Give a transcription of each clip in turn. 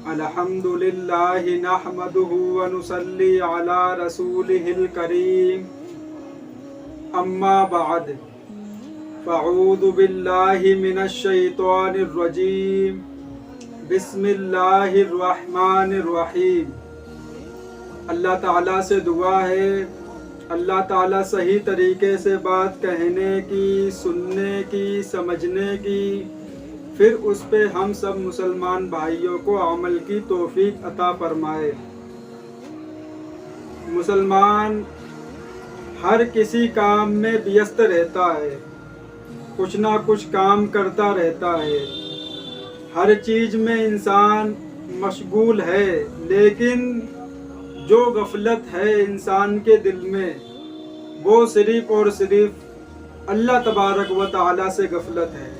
अल्हम्दुलिल्लाह नहमदुहु व नुसल्ली अला रसूलिहिल करीम अम्मा बाद फ़अऊज़ु बिल्लाहि मिनश शैतानिर रजीम बिस्मिल्लाहिर रहमानिर रहीम। अल्लाह ताला से दुआ है, अल्लाह ताला सही तरीके से बात कहने की, सुनने की, समझने की, फिर उस पे हम सब मुसलमान भाइयों को अमल की तौफीक अता फरमाए। मुसलमान हर किसी काम में व्यस्त रहता है, कुछ ना कुछ काम करता रहता है, हर चीज़ में इंसान मशगूल है, लेकिन जो गफलत है इंसान के दिल में वो सिर्फ और सिर्फ अल्लाह तबारक व तआला से गफलत है।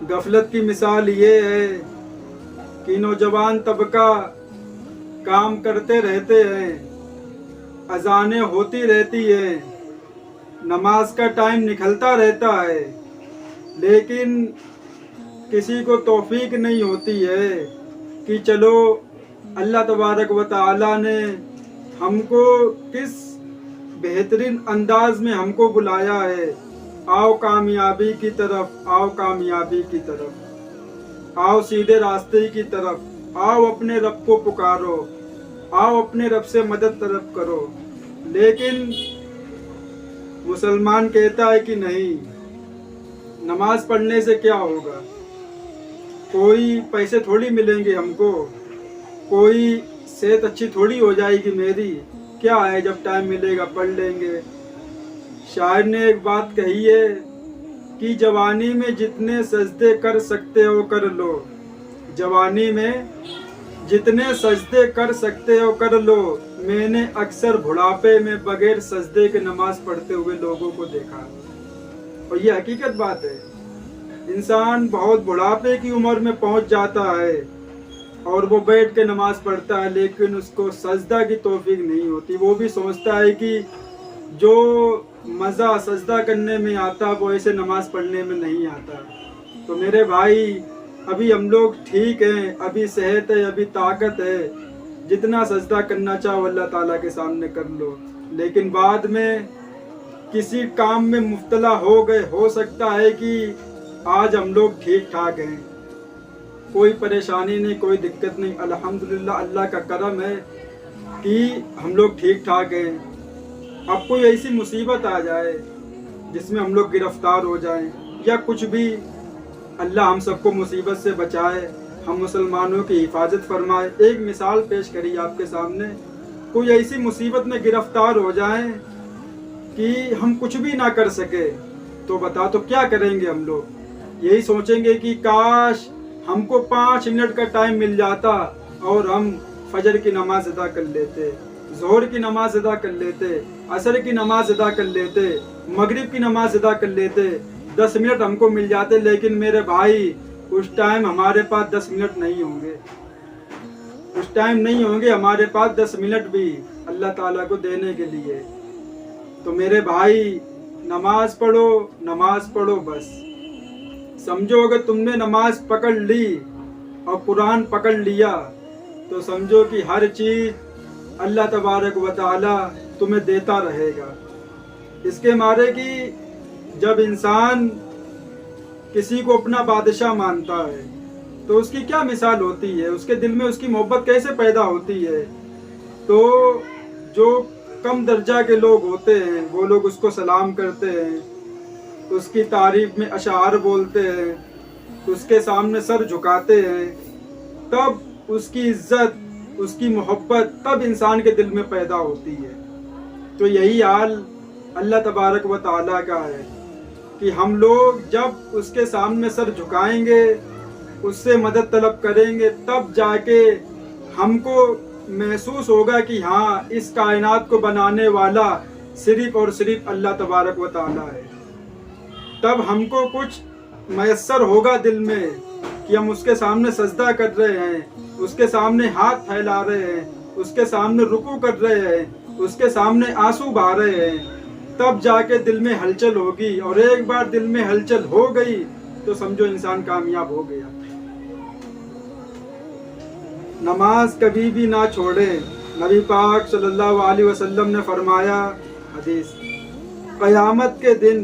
गफलत की मिसाल ये है कि नौजवान तबका काम करते रहते हैं, अजानें होती रहती हैं, नमाज का टाइम निकलता रहता है, लेकिन किसी को तौफीक नहीं होती है कि चलो अल्लाह तबारक व तआला ने हमको किस बेहतरीन अंदाज में हमको बुलाया है, आओ कामयाबी की तरफ, आओ कामयाबी की तरफ, आओ सीधे रास्ते की तरफ, आओ अपने रब को पुकारो, आओ अपने रब से मदद तलब करो। लेकिन मुसलमान कहता है कि नहीं, नमाज पढ़ने से क्या होगा, कोई पैसे थोड़ी मिलेंगे हमको, कोई सेहत अच्छी थोड़ी हो जाएगी मेरी, क्या है जब टाइम मिलेगा पढ़ लेंगे। शायर ने एक बात कही है कि जवानी में जितने सजदे कर सकते हो कर लो, जवानी में जितने सजदे कर सकते हो कर लो। मैंने अक्सर बुढ़ापे में बगैर सजदे के नमाज पढ़ते हुए लोगों को देखा, और ये हकीकत बात है। इंसान बहुत बुढ़ापे की उम्र में पहुंच जाता है और वो बैठ के नमाज पढ़ता है, लेकिन उसको सजदा की तौफीक नहीं होती। वो भी सोचता है कि जो मज़ा सजदा करने में आता वो ऐसे नमाज पढ़ने में नहीं आता। तो मेरे भाई, अभी हम लोग ठीक हैं, अभी सेहत है, अभी ताकत है, जितना सजदा करना चाहो अल्लाह ताला के सामने कर लो, लेकिन बाद में किसी काम में मुब्तला हो गए, हो सकता है कि आज हम लोग ठीक ठाक हैं, कोई परेशानी नहीं, कोई दिक्कत नहीं, अल्हम्दुलिल्लाह अल्लाह का करम है कि हम लोग ठीक ठाक हैं। अब कोई ऐसी मुसीबत आ जाए जिसमें हम लोग गिरफ्तार हो जाएं या कुछ भी, अल्लाह हम सबको मुसीबत से बचाए, हम मुसलमानों की हिफाजत फरमाए। एक मिसाल पेश करी आपके सामने, कोई ऐसी मुसीबत में गिरफ्तार हो जाएं कि हम कुछ भी ना कर सके, तो बता तो क्या करेंगे हम लोग? यही सोचेंगे कि काश हमको 5 मिनट का टाइम मिल जाता और हम फजर की नमाज अदा कर लेते, जोहर की नमाज अदा कर लेते, असर की नमाज अदा कर लेते, मगरिब की नमाज अदा कर लेते, 10 मिनट हमको मिल जाते। लेकिन मेरे भाई, उस टाइम हमारे पास 10 मिनट नहीं होंगे, उस टाइम नहीं होंगे हमारे पास 10 मिनट भी अल्लाह ताला को देने के लिए। तो मेरे भाई, नमाज पढ़ो, नमाज पढ़ो बस। समझो अगर तुमने नमाज पकड़ ली और कुरान पकड़ लिया तो समझो कि हर चीज़ अल्लाह तबारक व तआला तुम्हें देता रहेगा। इसके मारे कि जब इंसान किसी को अपना बादशाह मानता है तो उसकी क्या मिसाल होती है, उसके दिल में उसकी मोहब्बत कैसे पैदा होती है। तो जो कम दर्जा के लोग होते हैं वो लोग उसको सलाम करते हैं, उसकी तारीफ में अशार बोलते हैं, उसके सामने सर झुकाते हैं, तब उसकी इज्जत, उसकी मोहब्बत तब इंसान के दिल में पैदा होती है। तो यही हाल अल्लाह तबारक व तआला का है कि हम लोग जब उसके सामने सर झुकाएंगे, उससे मदद तलब करेंगे, तब जाके हमको महसूस होगा कि हाँ, इस कायनात को बनाने वाला सिर्फ और सिर्फ अल्लाह तबारक व तआला है। तब हमको कुछ मैसर होगा दिल में कि हम उसके सामने सजदा कर रहे हैं, उसके सामने हाथ फैला रहे हैं, उसके सामने रुकू कर रहे हैं, उसके सामने आंसू बहा रहे हैं। तब जाके दिल में हलचल होगी, और एक बार दिल में हलचल हो गई तो समझो इंसान कामयाब हो गया। नमाज कभी भी ना छोड़े। नबी पाक सल्लल्लाहु अलैहि वसल्लम ने फरमाया, हदीस, क़यामत के दिन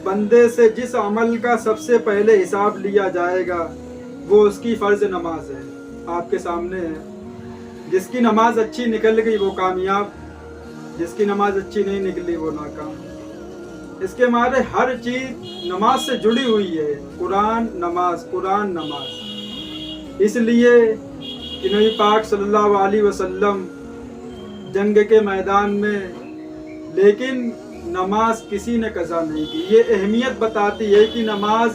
बंदे से जिस अमल का सबसे पहले हिसाब लिया जाएगा वो उसकी फ़र्ज नमाज है। आपके सामने है। जिसकी नमाज अच्छी निकल गई वो कामयाब, जिसकी नमाज अच्छी नहीं निकली वो नाकाम। इसके मारे हर चीज़ नमाज से जुड़ी हुई है। कुरान नमाज, कुरान नमाज। इसलिए कि नबी पाक सल्लल्लाहु अलैहि वसल्लम जंग के मैदान में, लेकिन नमाज किसी ने कज़ा नहीं की। ये अहमियत बताती है कि नमाज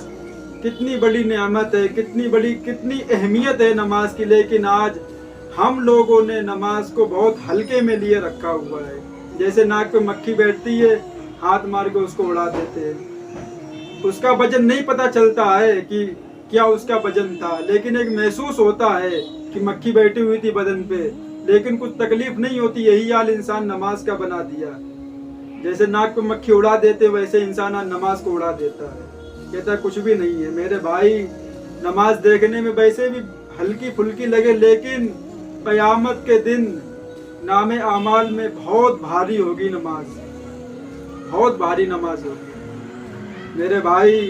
कितनी बड़ी नेमत है, कितनी अहमियत है नमाज की। लेकिन आज हम लोगों ने नमाज को बहुत हल्के में लिए रखा हुआ है। जैसे नाक पे मक्खी बैठती है, हाथ मार के उसको उड़ा देते हैं। उसका वजन नहीं पता चलता है कि क्या उसका वजन था, लेकिन एक महसूस होता है कि मक्खी बैठी हुई थी बदन पे, लेकिन कुछ तकलीफ नहीं होती। यही हाल इंसान नमाज का बना दिया। जैसे नाक पे मक्खी उड़ा देते वैसे इंसान नमाज को उड़ा देता है, कहता है कुछ भी नहीं है। मेरे भाई, नमाज देखने में वैसे भी हल्की फुल्की लगे, लेकिन क़यामत के दिन नामे आमाल में बहुत भारी होगी नमाज, बहुत भारी नमाज होगी। मेरे भाई,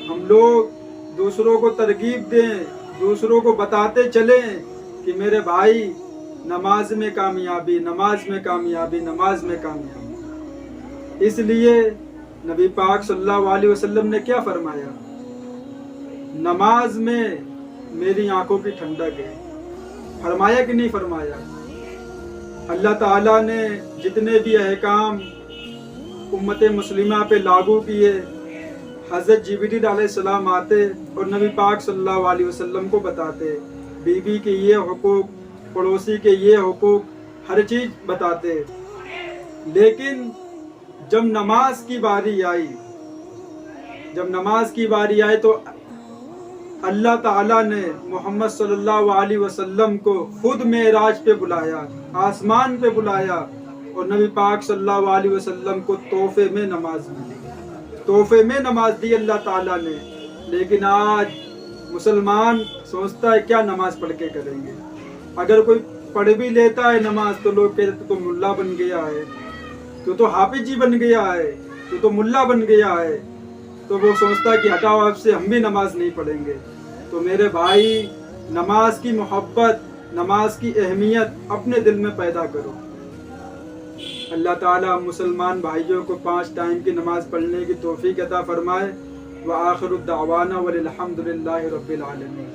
हम लोग दूसरों को तरगीब दें, दूसरों को बताते चलें कि मेरे भाई नमाज में कामयाबी, नमाज में कामयाबी, नमाज में कामयाबी। इसलिए नबी पाक सल्लल्लाहु अलैहि वसल्लम ने क्या फरमाया, नमाज में मेरी आंखों की ठंडक है। फरमाया कि नहीं फरमाया? अल्लाह ताला ने जितने भी अहकाम उम्मत मुस्लिमा पे लागू किए, हज़रत जिब्रील अलैहिस्सलाम आते और नबी पाक सल्लल्लाहु अलैहि वसल्लम को बताते, बीवी के ये हुकूक, पड़ोसी के ये हुकूक, हर चीज़ बताते। लेकिन जब नमाज की बारी आई, तो अल्लाह ताला ने मोहम्मद सल्लल्लाहु अलैहि वसल्लम को खुद मेराज पे बुलाया, आसमान पे बुलाया, और नबी पाक सल्लल्लाहु अलैहि वसल्लम को तोहफे में नमाज मिली, तोहफे में नमाज दी अल्लाह ताला ने। लेकिन आज मुसलमान सोचता है क्या नमाज पढ़ के करेंगे। अगर कोई पढ़ भी लेता है नमाज तो लोग कहते तो मुल्ला बन गया है, तो हाफिज जी बन गया है, तो मुल्ला बन गया है। तो वो सोचता है कि हटाओ, आपसे हम भी नमाज नहीं पढ़ेंगे। तो मेरे भाई, नमाज की मोहब्बत, नमाज की अहमियत अपने दिल में पैदा करो। अल्लाह ताला मुसलमान भाइयों को 5 टाइम की नमाज पढ़ने की तौफीक अता फरमाए। व आखिरु दावाना वलिल हम्दुलिल्लाहि रब्बिल आलमीन।